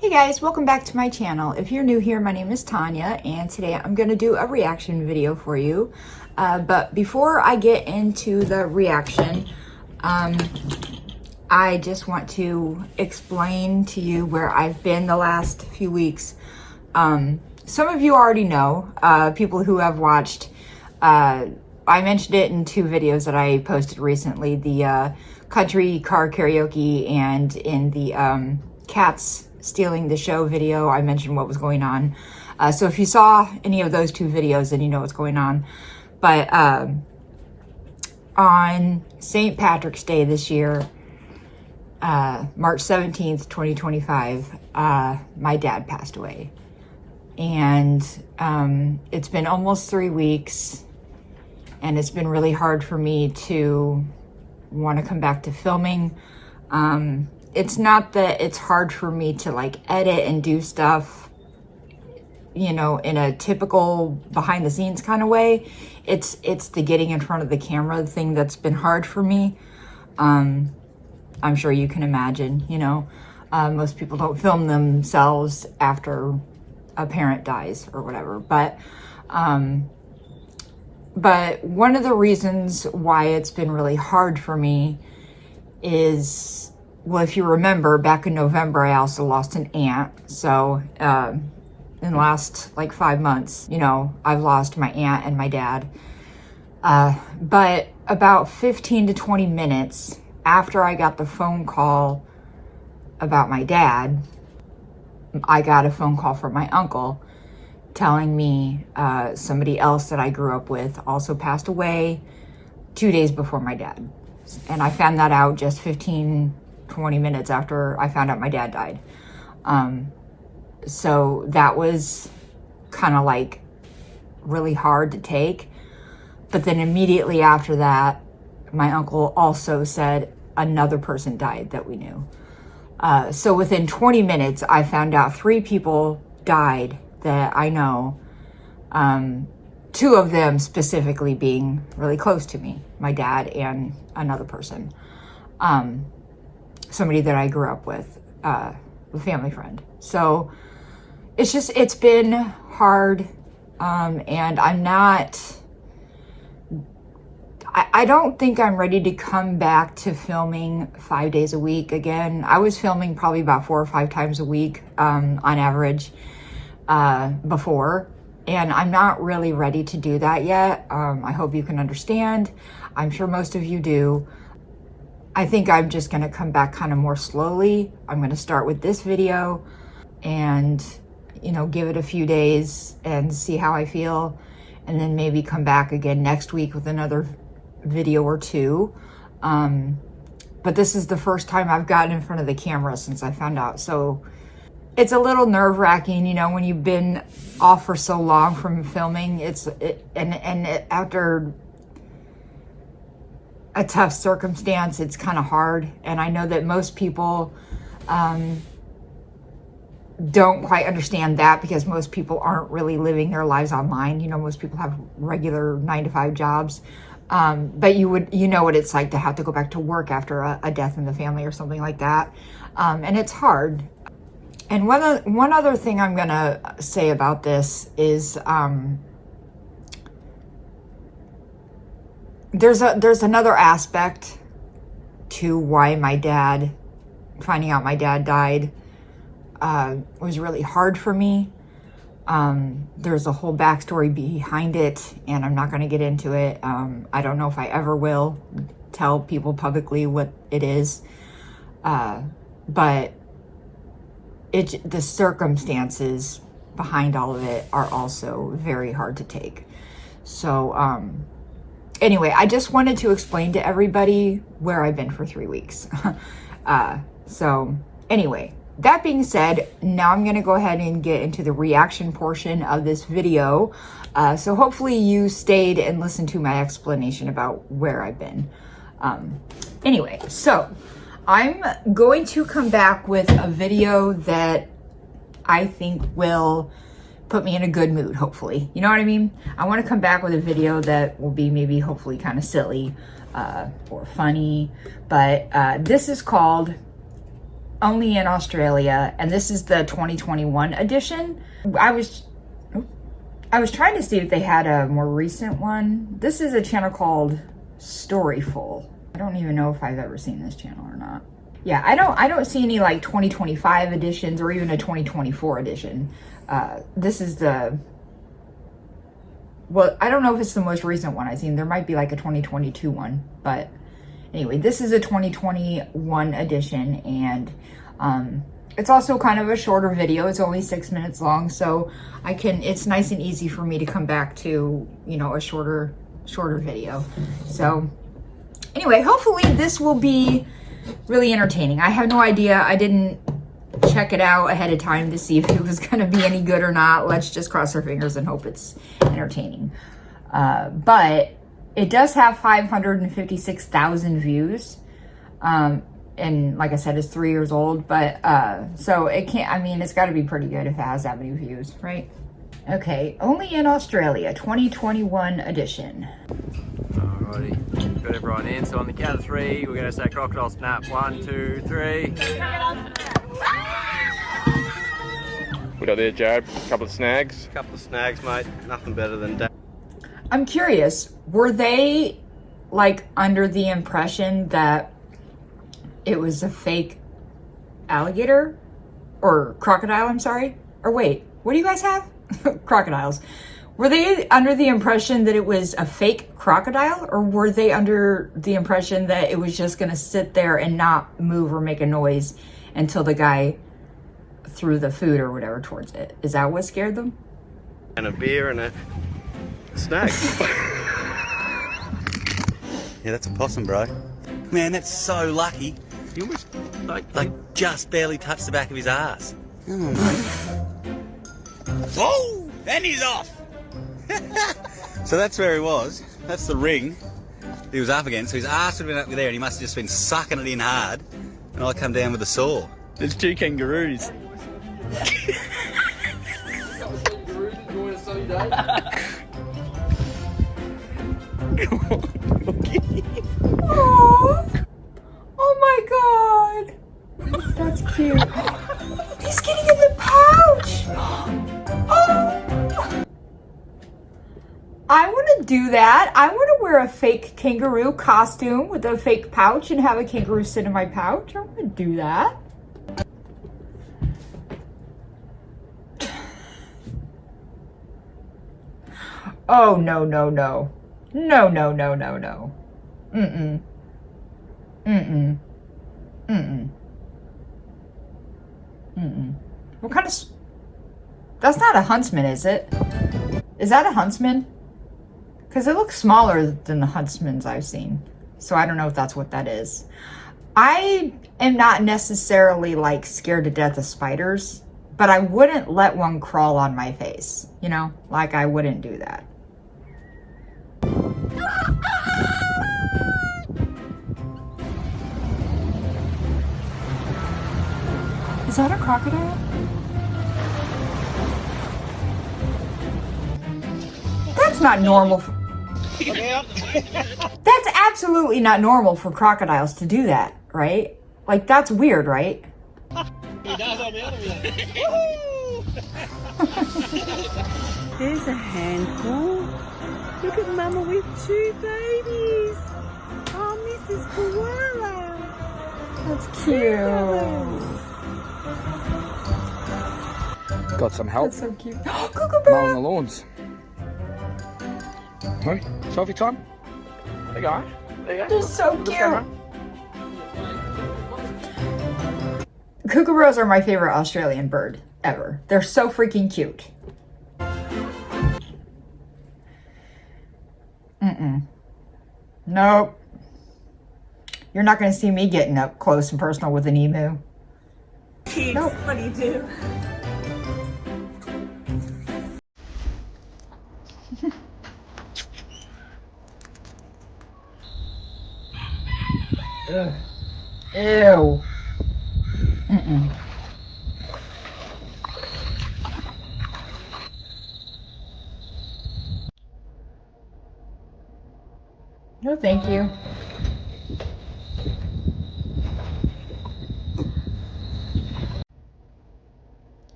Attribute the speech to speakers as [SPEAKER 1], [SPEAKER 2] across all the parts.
[SPEAKER 1] Hey guys, welcome back to my channel. If you're new here, my name is Tanya, and today I'm going to do a reaction video for you. But before I get into the reaction, I just want to explain to you where I've been the last few weeks. Some of you already know, people who have watched, I mentioned it in two videos that I posted recently, the country car karaoke and in the cats stealing the show video. I mentioned what was going on. So if you saw any of those two videos, then you know what's going on. But on St. Patrick's Day this year, March 17th, 2025, my dad passed away. And it's been almost 3 weeks, and it's been really hard for me to want to come back to filming. It's not that it's hard for me to like edit and do stuff, you know, in a typical behind the scenes kind of way. It's the getting in front of the camera thing that's been hard for me. I'm sure you can imagine, you know, most people don't film themselves after a parent dies or whatever. But one of the reasons why it's been really hard for me is, well, if you remember, back in November, I also lost an aunt. So in the last like 5 months, you know, I've lost my aunt and my dad. But about 15 to 20 minutes after I got the phone call about my dad, I got a phone call from my uncle telling me somebody else that I grew up with also passed away 2 days before my dad. And I found that out just 20 minutes after I found out my dad died. So that was kind of like really hard to take. But then immediately after that, my uncle also said another person died that we knew. So within 20 minutes, I found out 3 people died that I know. 2 of them specifically being really close to me, my dad and another person. Somebody that I grew up with, a family friend. So it's been hard. And I don't think I'm ready to come back to filming 5 days a week again. I was filming probably about 4 or 5 times a week, on average, before. And I'm not really ready to do that yet. I hope you can understand. I'm sure most of you do. I think I'm just going to come back kind of more slowly. I'm going to start with this video and, you know, give it a few days and see how I feel. And then maybe come back again next week with another video or 2. But this is the first time I've gotten in front of the camera since I found out. So it's a little nerve-wracking, you know, when you've been off for so long from filming. After a tough circumstance, it's kind of hard. And I know that most people don't quite understand that, because most people aren't really living their lives online. You know, most people have regular 9-to-5 jobs. But you know what it's like to have to go back to work after a death in the family or something like that. And it's hard. And one other thing I'm gonna say about this is, there's another aspect to why finding out my dad died, was really hard for me. There's a whole backstory behind it, and I'm not going to get into it. I don't know if I ever will tell people publicly what it is. But the circumstances behind all of it are also very hard to take. So, anyway, I just wanted to explain to everybody where I've been for 3 weeks. So anyway, that being said, now I'm going to go ahead and get into the reaction portion of this video. So hopefully you stayed and listened to my explanation about where I've been. Anyway, so I'm going to come back with a video that I think will put me in a good mood, hopefully. You know what I mean? I want to come back with a video that will be maybe hopefully kind of silly or funny. But this is called only in Australia, and this is the 2021 edition. I was trying to see if they had a more recent one. This is a channel called Storyful. I don't even know if I've ever seen this channel or not. Yeah, I don't see any like 2025 editions or even a 2024 edition. This is the, well, I don't know if it's the most recent one I've seen. There might be like a 2022 one, but anyway, this is a 2021 edition, and it's also kind of a shorter video. It's only 6 minutes long, so it's nice and easy for me to come back to, you know, a shorter video. So anyway, hopefully this will be really entertaining. I have no idea. I didn't check it out ahead of time to see if it was going to be any good or not. Let's just cross our fingers and hope it's entertaining. But it does have 556,000 views. And like I said, it's 3 years old, but so it can't, I mean, it's got to be pretty good if it has that many views, right? Okay, only in Australia, 2021 edition.
[SPEAKER 2] Alrighty, got everyone in, so on the count of 3, we're going to say crocodile snap. 1, 2, 3.
[SPEAKER 3] We got there, Jared, a couple of snags.
[SPEAKER 2] Couple of snags, mate, nothing better than that.
[SPEAKER 1] I'm curious, were they like under the impression that it was a fake alligator or crocodile? I'm sorry. Or wait, what do you guys have? Crocodiles. Were they under the impression that it was a fake crocodile, or were they under the impression that it was just going to sit there and not move or make a noise until the guy threw the food or whatever towards it? Is that what scared them?
[SPEAKER 2] And a beer and a snag.
[SPEAKER 4] Yeah, that's a possum, bro. Man, that's so lucky.
[SPEAKER 2] You almost
[SPEAKER 4] Like just barely touched the back of his ass. Oh, mate. Whoa! And he's off! So that's where he was. That's the ring he was up against. So his ass would have been up there and he must have just been sucking it in hard. And I come down with a saw.
[SPEAKER 3] There's 2 kangaroos.
[SPEAKER 1] Oh my god! That's cute. He's getting in the pouch! Oh! I want to do that. I want to wear a fake kangaroo costume with a fake pouch and have a kangaroo sit in my pouch. I want to do that. Oh, no, no, no. No, no, no, no, no. Mm-mm. Mm-mm. Mm-mm. Mm-mm. What kind of... That's not a huntsman, is it? Is that a huntsman? Because it looks smaller than the huntsmans I've seen. So I don't know if that's what that is. I am not necessarily like scared to death of spiders, but I wouldn't let one crawl on my face. You know, like I wouldn't do that. Is that a crocodile? That's not normal. That's absolutely not normal for crocodiles to do that, right? Like, that's weird, right?
[SPEAKER 5] There's a handful. Look at Mama with 2 babies. Oh, Mrs. Koala.
[SPEAKER 1] That's cute.
[SPEAKER 3] Got some help.
[SPEAKER 1] That's so cute.
[SPEAKER 3] Mowing
[SPEAKER 1] Kookaburra!
[SPEAKER 3] the lawns. Hey, selfie time. There you go. There you go.
[SPEAKER 1] They're so
[SPEAKER 3] Look
[SPEAKER 1] cute.
[SPEAKER 3] camera.
[SPEAKER 1] Kookaburras are my favorite Australian bird ever. They're so freaking cute. Mm-mm. Nope. You're not going to see me getting up close and personal with an emu.
[SPEAKER 5] Kids,
[SPEAKER 1] Nope.
[SPEAKER 5] what do you do?
[SPEAKER 1] Ew. Mm-mm. No, thank you.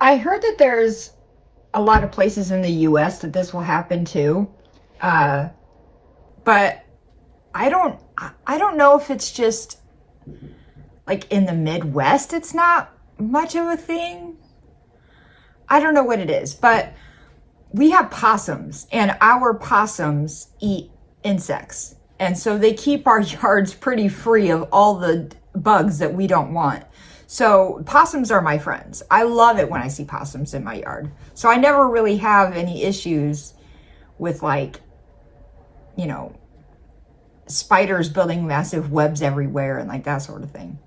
[SPEAKER 1] I heard that there's a lot of places in the US that this will happen too. But I don't know if it's just like in the Midwest it's not much of a thing. I don't know what it is, but we have possums and our possums eat insects. And so they keep our yards pretty free of all the bugs that we don't want. So possums are my friends. I love it when I see possums in my yard. So I never really have any issues with like, you know, spiders building massive webs everywhere and like that sort of thing.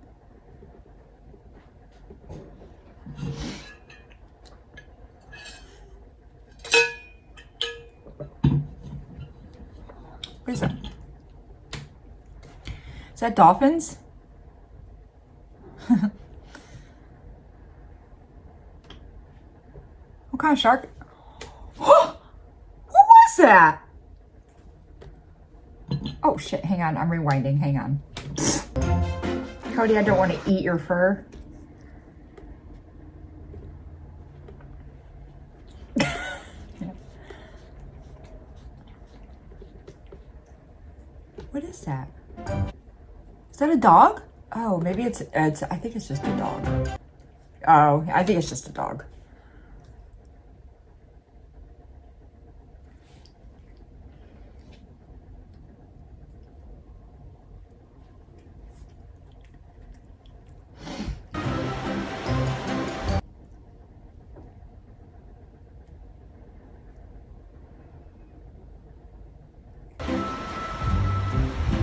[SPEAKER 1] What is that? Is that dolphins? What kind of shark? What was that? Oh shit, hang on, I'm rewinding, hang on. Cody, I don't want to eat your fur. What is that? Is that a dog? Oh, maybe it's I think it's just a dog. Oh, I think it's just a dog.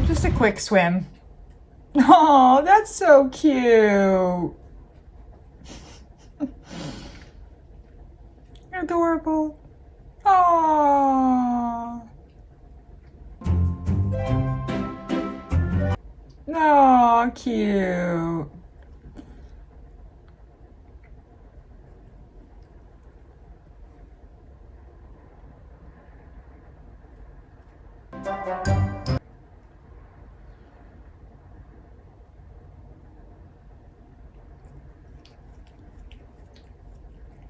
[SPEAKER 1] Just a quick swim. Oh, that's so cute. Adorable. Oh. Oh, cute.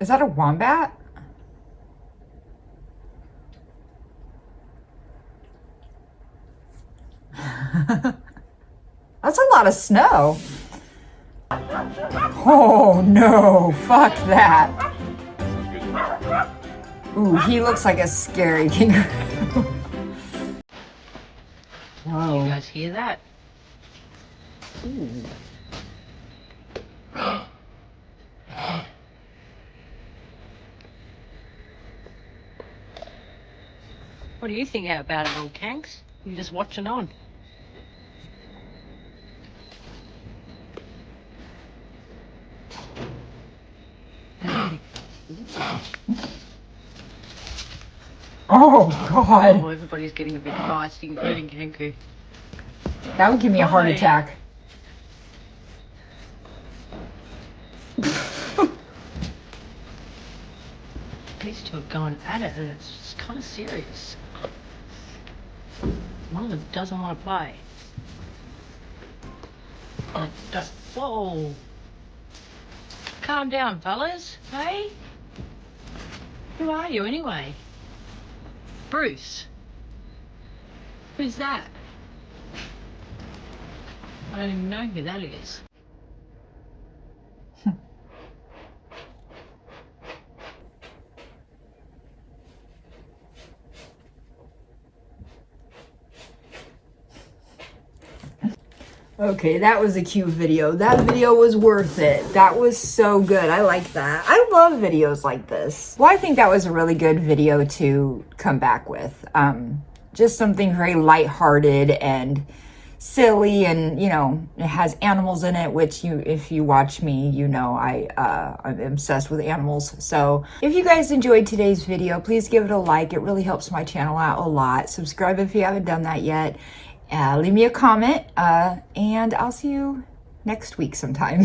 [SPEAKER 1] Is that a wombat? That's a lot of snow. Oh no, fuck that. Ooh, he looks like a scary kangaroo. Whoa.
[SPEAKER 6] You guys hear that? Ooh. What do you think about it, old Kanks? You just watching on.
[SPEAKER 1] Oh god.
[SPEAKER 6] Oh, everybody's getting a bit feisty, including Kanku.
[SPEAKER 1] That would give me a heart attack.
[SPEAKER 6] These two are going at it and it's kind of serious. One of them doesn't want to play. Whoa. Calm down, fellas. Hey? Who are you anyway? Bruce. Who's that? I don't even know who that is.
[SPEAKER 1] Okay, that was a cute video. That video was worth it. That was so good. I like that. I love videos like this. Well, I think that was a really good video to come back with. Just something very lighthearted and silly, and you know, it has animals in it, which if you watch me, you know I'm obsessed with animals. So if you guys enjoyed today's video, please give it a like. It really helps my channel out a lot. Subscribe if you haven't done that yet. Leave me a comment, and I'll see you next week sometime.